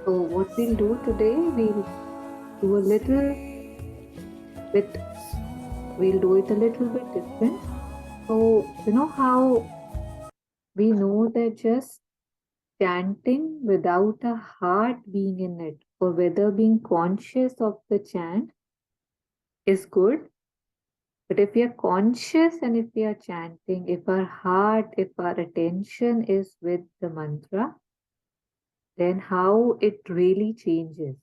So what we'll do today, we'll do a little bit, we'll do it a little bit different. So, you know how we know that just chanting without a heart being in it, or whether being conscious of the chant is good. But if we are conscious and if we are chanting, if our heart, if our attention is with the mantra, then how it really changes.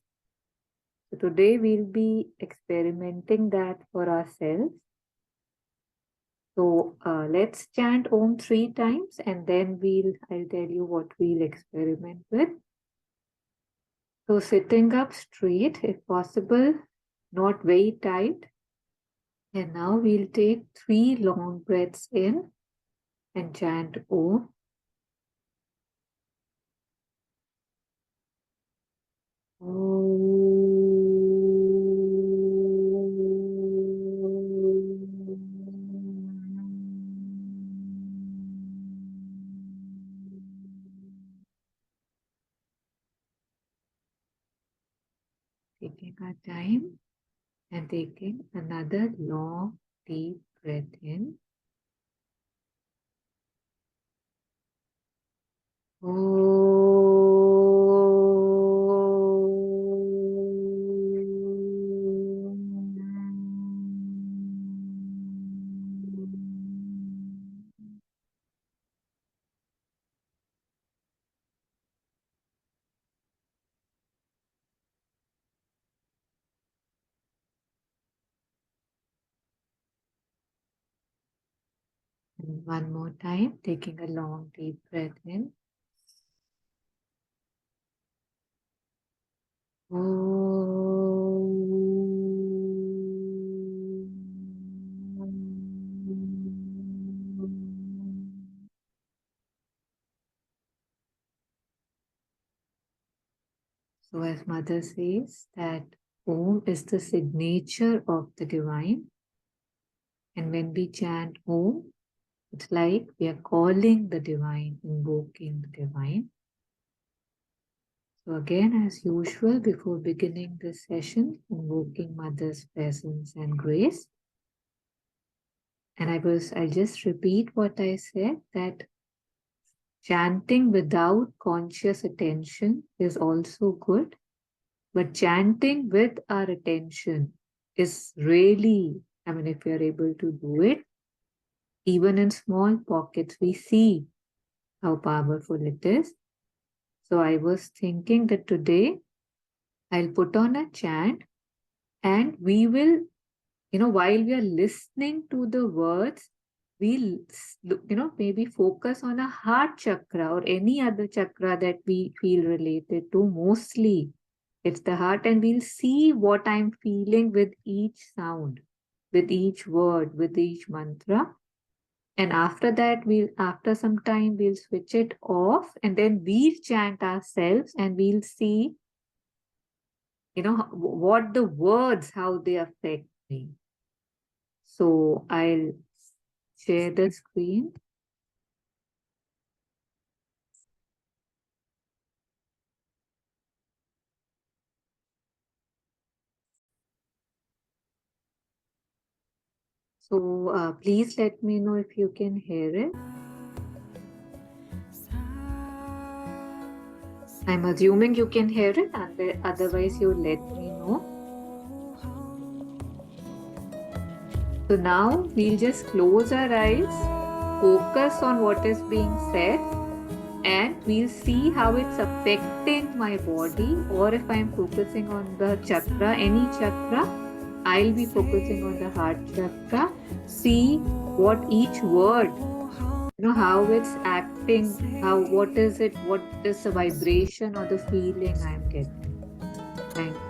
So today we'll be experimenting that for ourselves. So let's chant Om 3 times and then I'll tell you what we'll experiment with. So sitting up straight if possible, not very tight. And now we'll take 3 long breaths in and chant Om. Taking our time and taking another long, deep breath in. And one more time, taking a long deep breath in. So as Mother says that Om is the signature of the divine. And when we chant Om, it's like we are calling the divine, invoking the divine. So again, as usual, before beginning this session, invoking Mother's presence and grace. And I just repeat what I said, that chanting without conscious attention is also good. But chanting with our attention is really, if we are able to do it, even in small pockets, we see how powerful it is. So I was thinking that today I'll put on a chant and we will, while we are listening to the words, we'll, maybe focus on a heart chakra or any other chakra that we feel related to. Mostly it's the heart, and we'll see what I'm feeling with each sound, with each word, with each mantra. And after that, after some time, we'll switch it off and then we'll chant ourselves and we'll see, what the words, how they affect me. So I'll share the screen. So please let me know if you can hear it. I'm assuming you can hear it, and otherwise you let me know. So now we'll just close our eyes, focus on what is being said, and we'll see how it's affecting my body, or if I'm focusing on the chakra, any chakra, I'll be focusing on the heart chakra. See what each word, how it's acting, what is it, what is the vibration or the feeling I'm getting. Thank you.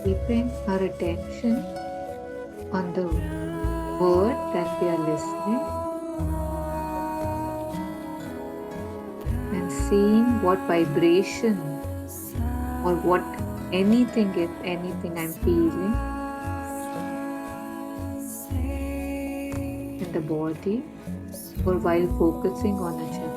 Keeping our attention on the word that we are listening and seeing what vibration or what anything, if anything, I'm feeling in the body or while focusing on a chakra.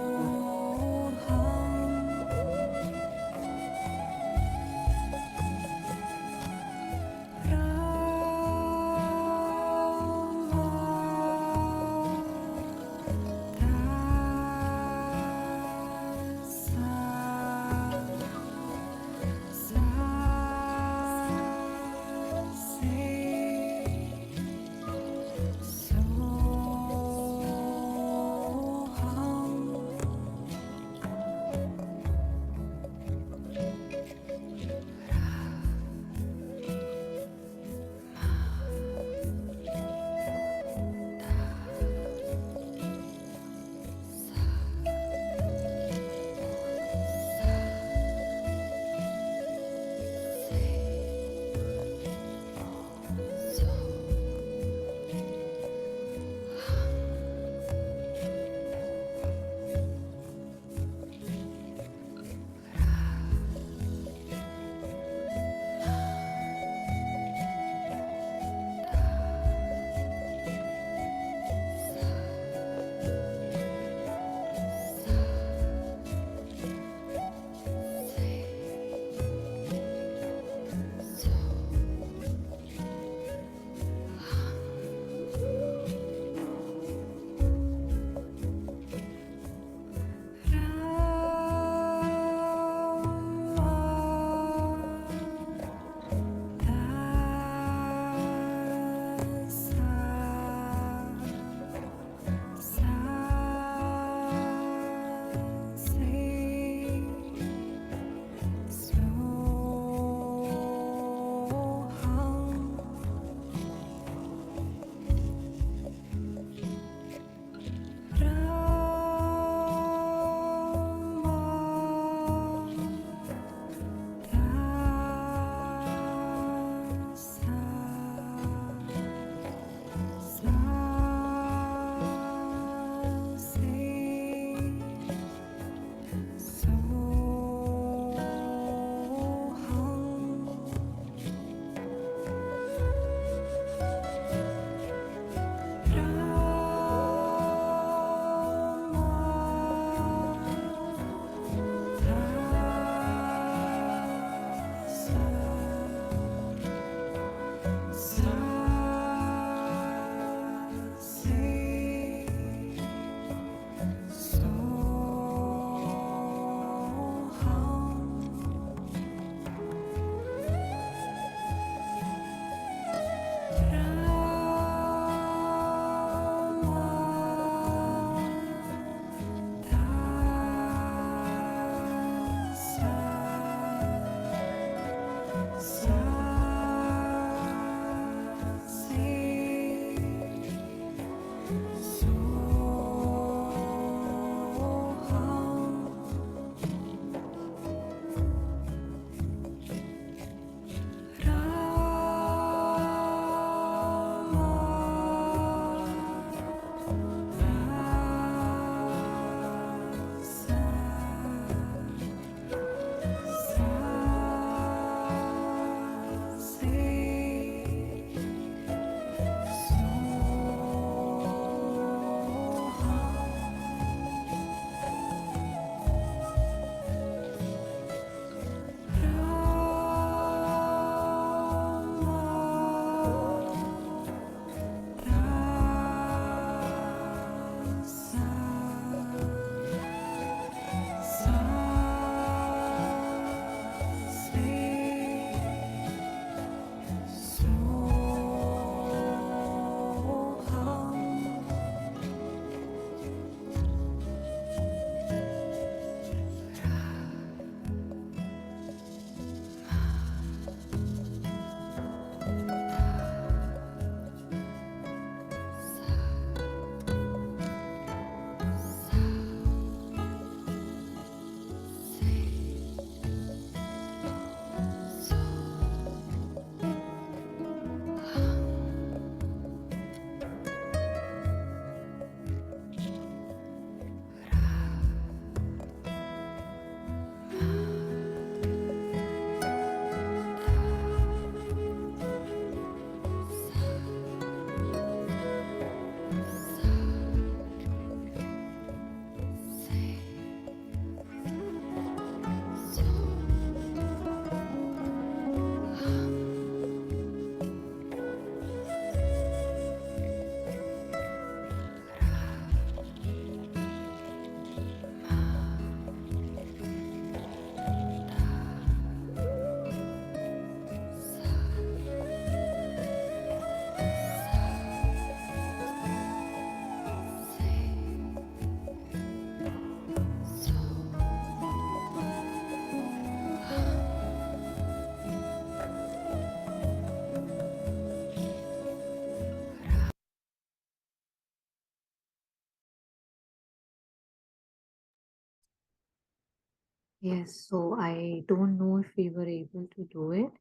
Yes, so I don't know if we were able to do it,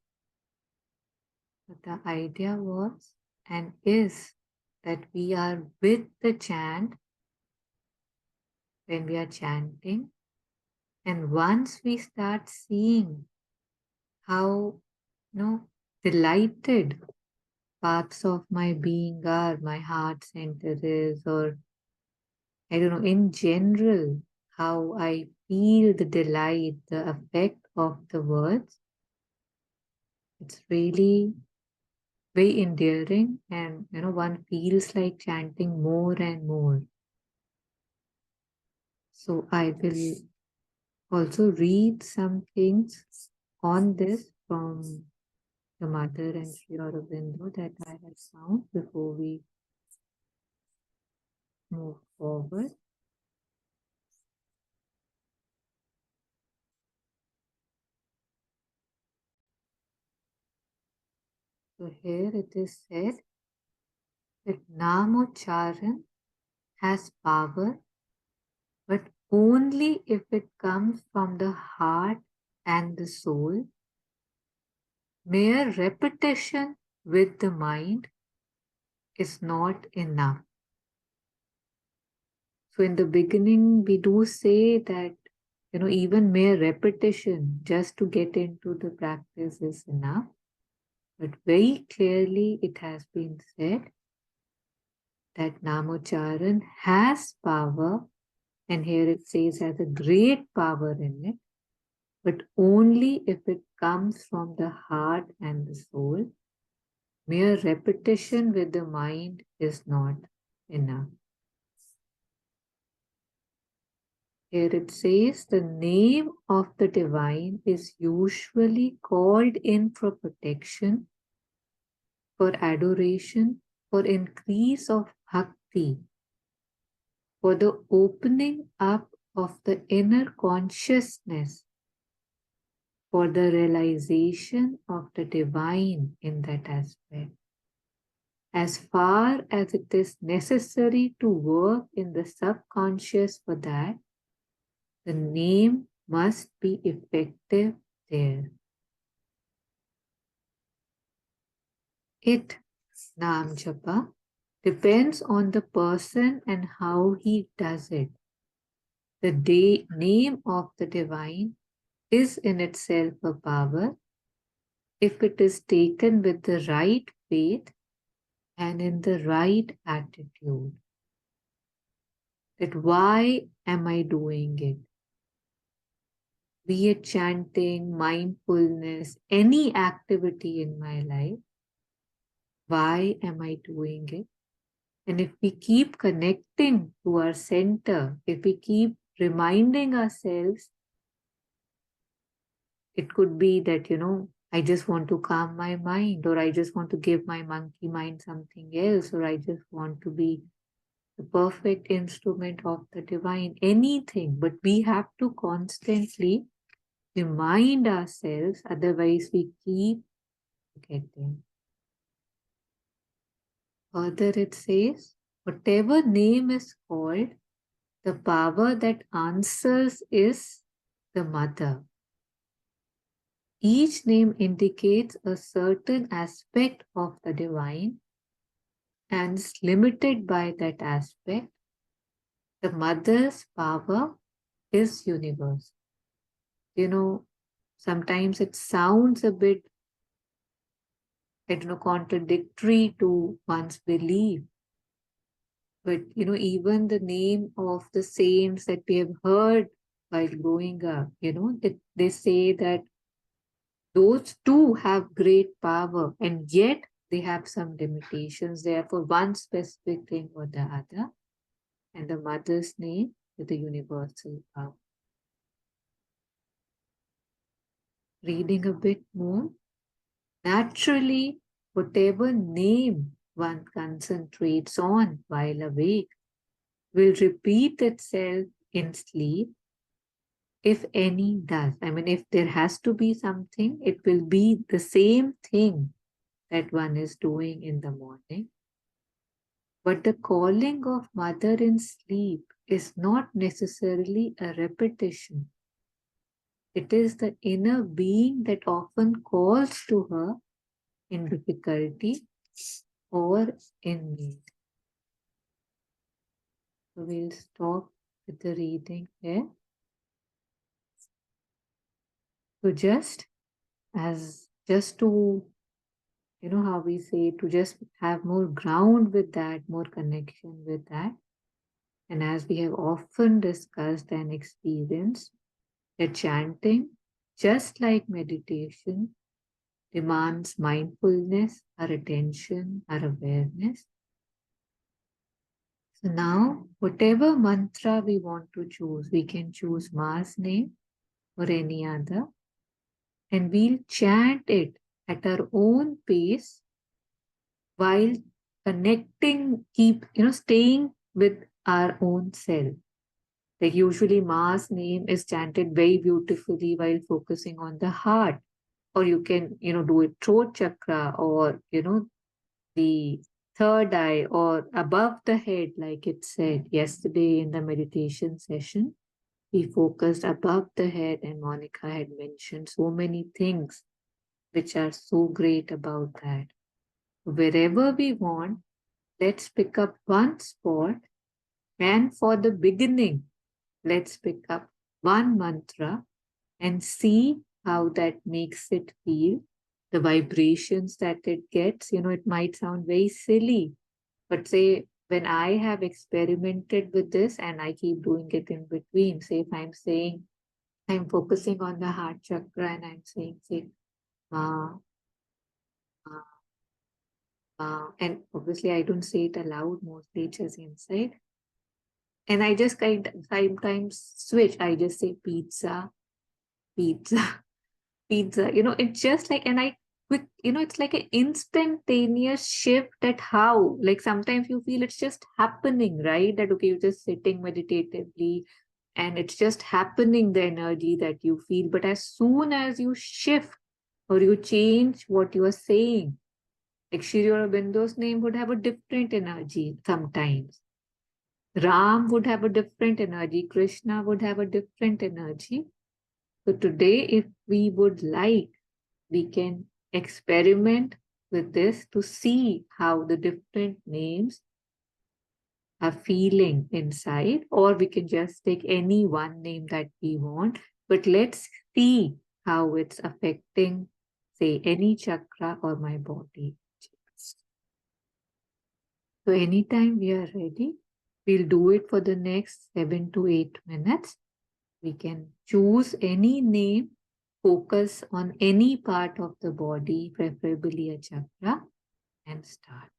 but the idea was and is that we are with the chant when we are chanting. And once we start seeing how, delighted parts of my being are, my heart center is, or I don't know, in general, how I feel the delight, the effect of the words, it's really very endearing, and one feels like chanting more and more. So I will also read some things on this from the mother and Sri Aurobindo that I have found before we move forward. So here it is said that Namocharan has power, but only if it comes from the heart and the soul. Mere repetition with the mind is not enough. So in the beginning, we do say that, even mere repetition just to get into the practice is enough. But very clearly, it has been said that Namocharan has power, and here it says has a great power in it, but only if it comes from the heart and the soul. Mere repetition with the mind is not enough. Here it says the name of the divine is usually called in for protection, for adoration, for increase of bhakti, for the opening up of the inner consciousness, for the realization of the divine in that aspect. As far as it is necessary to work in the subconscious for that, the name must be effective there. It, Nam Japa, depends on the person and how he does it. The name of the divine is in itself a power if it is taken with the right faith and in the right attitude. That why am I doing it? Be it chanting, mindfulness, any activity in my life, why am I doing it? And if we keep connecting to our center, if we keep reminding ourselves, it could be that, I just want to calm my mind, or I just want to give my monkey mind something else, or I just want to be the perfect instrument of the divine, anything. But we have to constantly remind ourselves, otherwise, we keep forgetting. Further, it says, whatever name is called, the power that answers is the mother. Each name indicates a certain aspect of the divine and is limited by that aspect. The mother's power is universal. Sometimes it sounds a bit, contradictory to one's belief. But, even the name of the saints that we have heard while growing up, they say that those too have great power, and yet they have some limitations there for one specific thing or the other. And the mother's name is the universal power. Reading a bit more, naturally, whatever name one concentrates on while awake will repeat itself in sleep, if any does. I mean, if there has to be something, it will be the same thing that one is doing in the morning. But the calling of mother in sleep is not necessarily a repetition. It is the inner being that often calls to her in difficulty or in need. So we'll stop with the reading here. So just to, how we say, to just have more ground with that, more connection with that. And as we have often discussed and experienced, that chanting, just like meditation, demands mindfulness, our attention, our awareness. So now, whatever mantra we want to choose, we can choose Ma's name or any other, and we'll chant it at our own pace while connecting, staying with our own self. Like usually, Ma's name is chanted very beautifully while focusing on the heart, or you can, do it throat chakra, or, the third eye, or above the head, like it said yesterday in the meditation session. We focused above the head, and Monica had mentioned so many things which are so great about that. Wherever we want, let's pick up one spot, and for the beginning, let's pick up one mantra and see how that makes it feel. The vibrations that it gets, it might sound very silly, but say when I have experimented with this and I keep doing it in between, say if I'm saying, I'm focusing on the heart chakra and I'm saying, say, ma, ma, ma, and obviously I don't say it aloud, mostly it's just inside. And I just sometimes switch. I just say pizza, pizza, pizza. It's just like, and I quick, it's like an instantaneous shift at how, like sometimes you feel it's just happening, right? That, okay, you're just sitting meditatively and it's just happening, the energy that you feel. But as soon as you shift or you change what you are saying, like Shri Aurobindo's name would have a different energy sometimes. Ram would have a different energy. Krishna would have a different energy. So today, if we would like, we can experiment with this to see how the different names are feeling inside, or we can just take any one name that we want. But let's see how it's affecting, say, any chakra or my body. So anytime we are ready, we'll do it for the next 7 to 8 minutes. We can choose any name, focus on any part of the body, preferably a chakra, and start.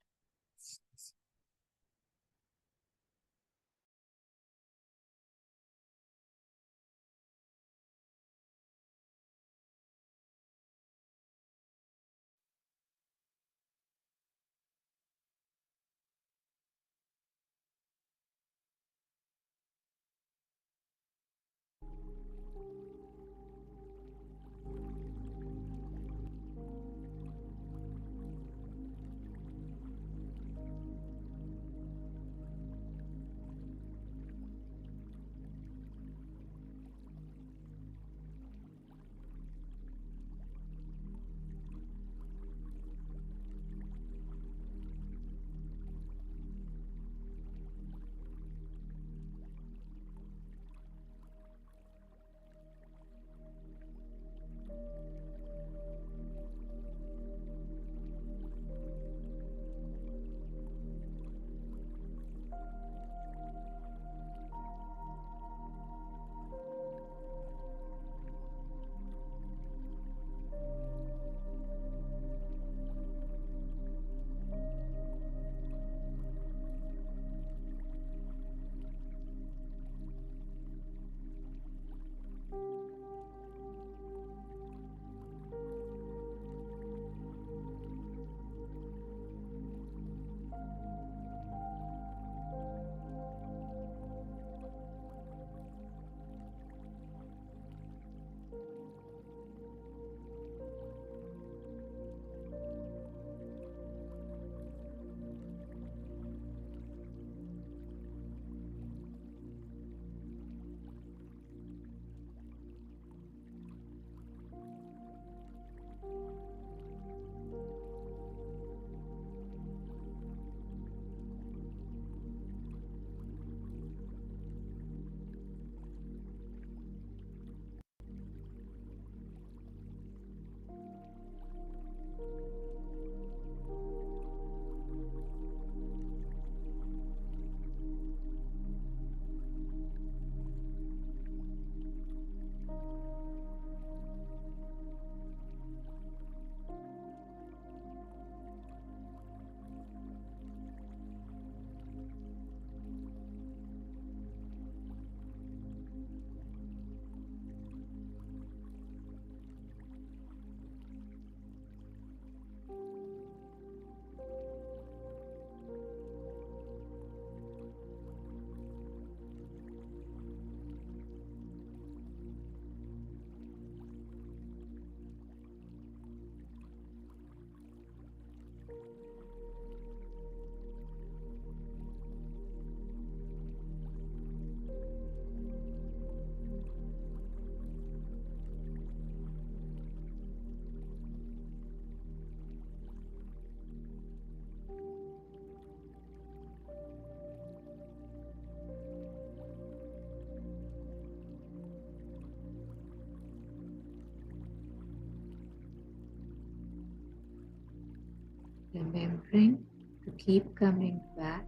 remembering to keep coming back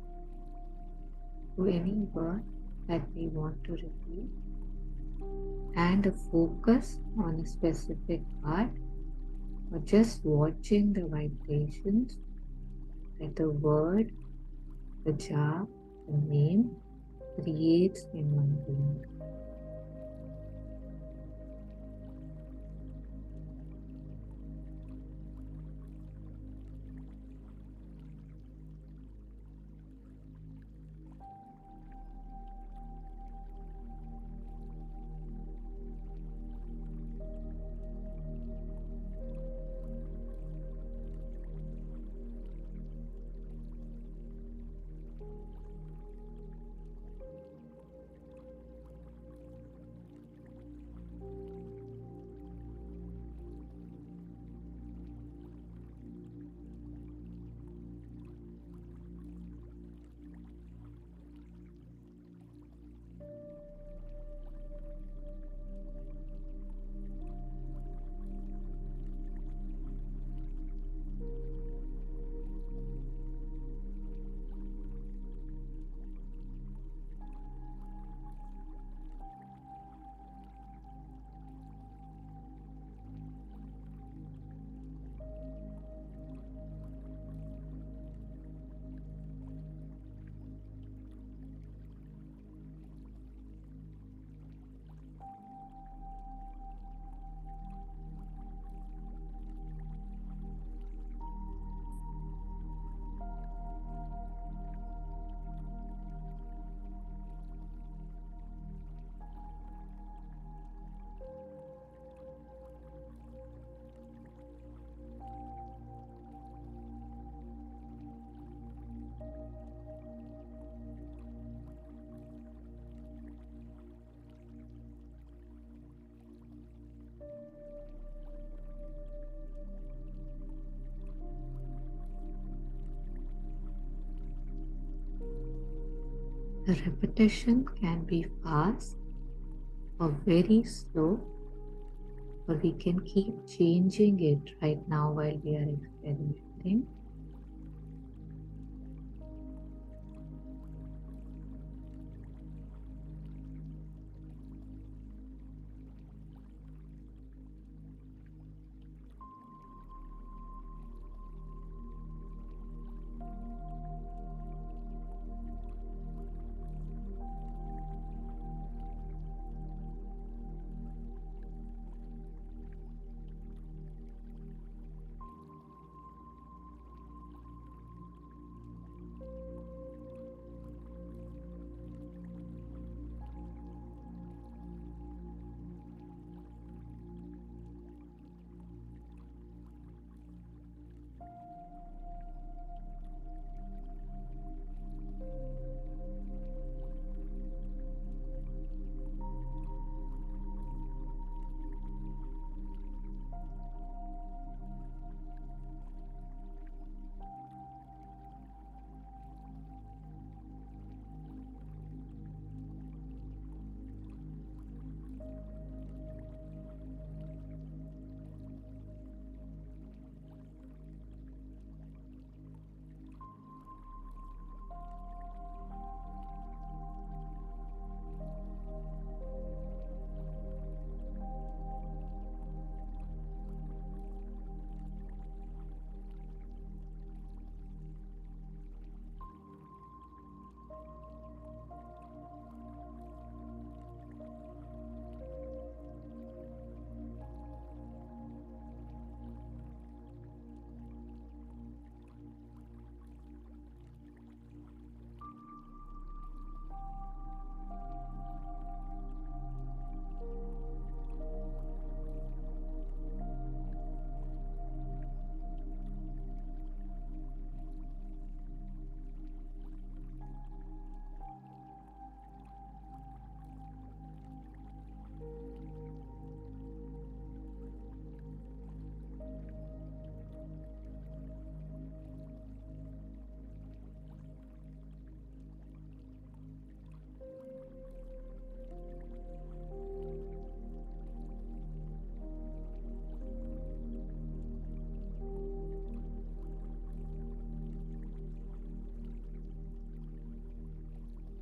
to any word that we want to repeat and a focus on a specific part, or just watching the vibrations that the word, the jar, the name creates in my being. The repetition can be fast or very slow, or we can keep changing it right now while we are experimenting.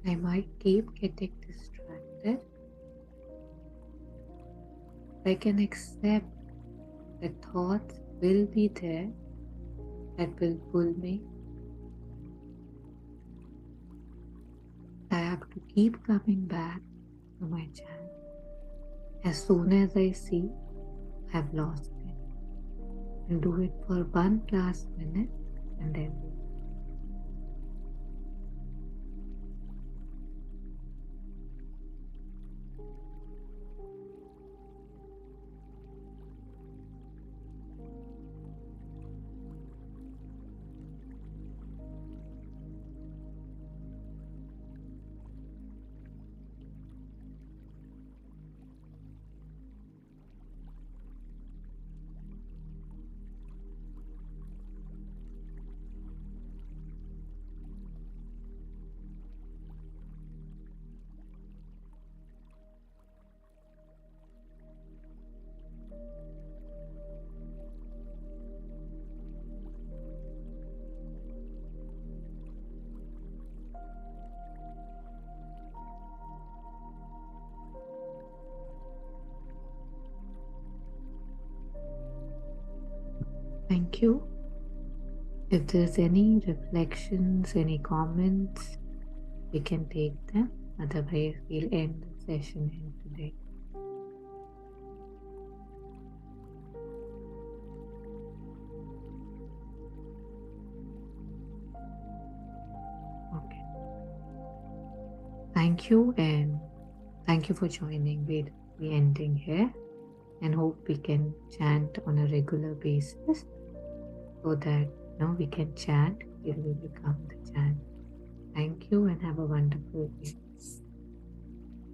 I might keep getting distracted. I can accept that thoughts will be there that will pull me. I have to keep coming back to my chant. As soon as I see I've lost it, I'll do it for one last minute and then thank you. If there's any reflections, any comments, we can take them. Otherwise, we'll end the session here today. Okay. Thank you, and thank you for joining. We'll be ending here and hope we can chant on a regular basis so that we can chant till we become the chant. Thank you and have a wonderful day.